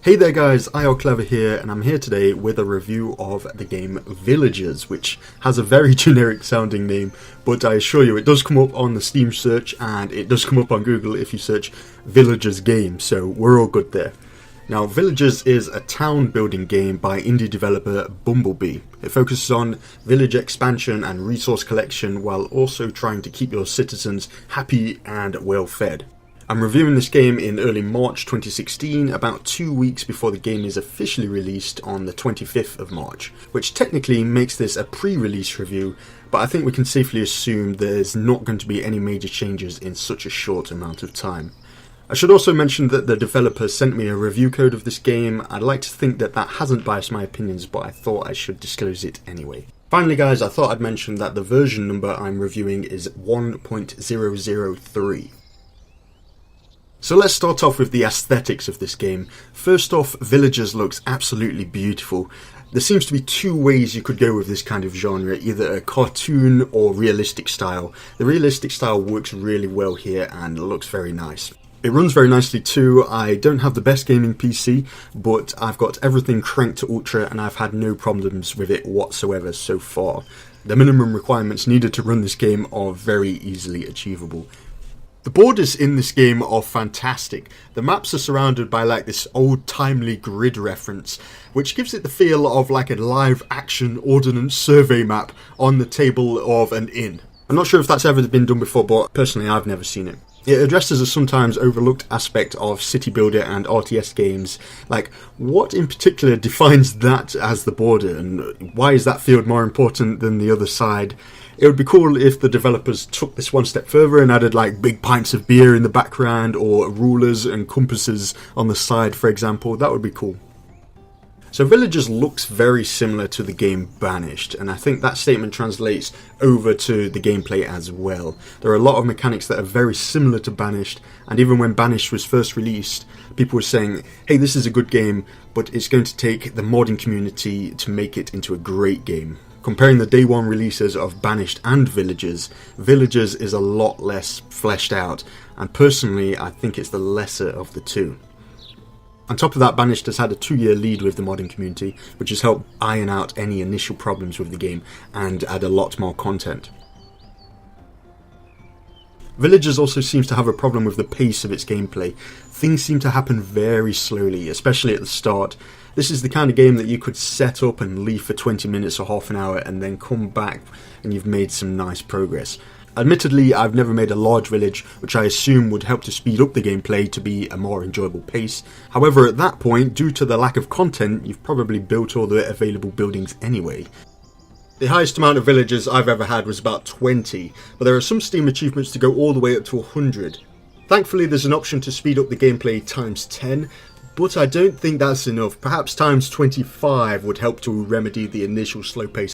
Hey there guys, IRClever here, and I'm here today with a review of the game Villagers, which has a very generic sounding name, but I assure you it does come up on the Steam search and it does come up on Google if you search Villagers game, so we're all good there. Now, Villagers is a town building game by indie developer Bumblebee. It focuses on village expansion and resource collection while also trying to keep your citizens happy and well fed. I'm reviewing this game in early March 2016, about 2 weeks before the game is officially released on the 25th of March, which technically makes this a pre-release review, but I think we can safely assume there's not going to be any major changes in such a short amount of time. I should also mention that the developer sent me a review code of this game. I'd like to think that hasn't biased my opinions, but I thought I should disclose it anyway. Finally guys, I thought I'd mention that the version number I'm reviewing is 1.003. So let's start off with the aesthetics of this game. First off, Villagers looks absolutely beautiful. There seems to be two ways you could go with this kind of genre, either a cartoon or realistic style. The realistic style works really well here and looks very nice. It runs very nicely too. I don't have the best gaming PC, but I've got everything cranked to ultra and I've had no problems with it whatsoever so far. The minimum requirements needed to run this game are very easily achievable. The borders in this game are fantastic. The maps are surrounded by like this old timely grid reference, which gives it the feel of like a live action ordnance survey map on the table of an inn. I'm not sure if that's ever been done before, but personally I've never seen it. It addresses a sometimes overlooked aspect of city builder and RTS games, like what in particular defines that as the border and why is that field more important than the other side? It would be cool if the developers took this one step further and added like big pints of beer in the background or rulers and compasses on the side, for example. That would be cool. So Villagers looks very similar to the game Banished, and I think that statement translates over to the gameplay as well. There are a lot of mechanics that are very similar to Banished, and even when Banished was first released, people were saying, hey, this is a good game, but it's going to take the modding community to make it into a great game. Comparing the day one releases of Banished and Villagers, Villagers is a lot less fleshed out, and personally I think it's the lesser of the two. On top of that, Banished has had a 2-year lead with the modding community, which has helped iron out any initial problems with the game and add a lot more content. Villagers also seems to have a problem with the pace of its gameplay. Things seem to happen very slowly, especially at the start. This is the kind of game that you could set up and leave for 20 minutes or half an hour and then come back and you've made some nice progress. Admittedly, I've never made a large village, which I assume would help to speed up the gameplay to be a more enjoyable pace. However, at that point, due to the lack of content, you've probably built all the available buildings anyway. The highest amount of villagers I've ever had was about 20, but there are some Steam achievements to go all the way up to 100. Thankfully, there's an option to speed up the gameplay times 10, but I don't think that's enough. Perhaps times 25 would help to remedy the initial slow pace.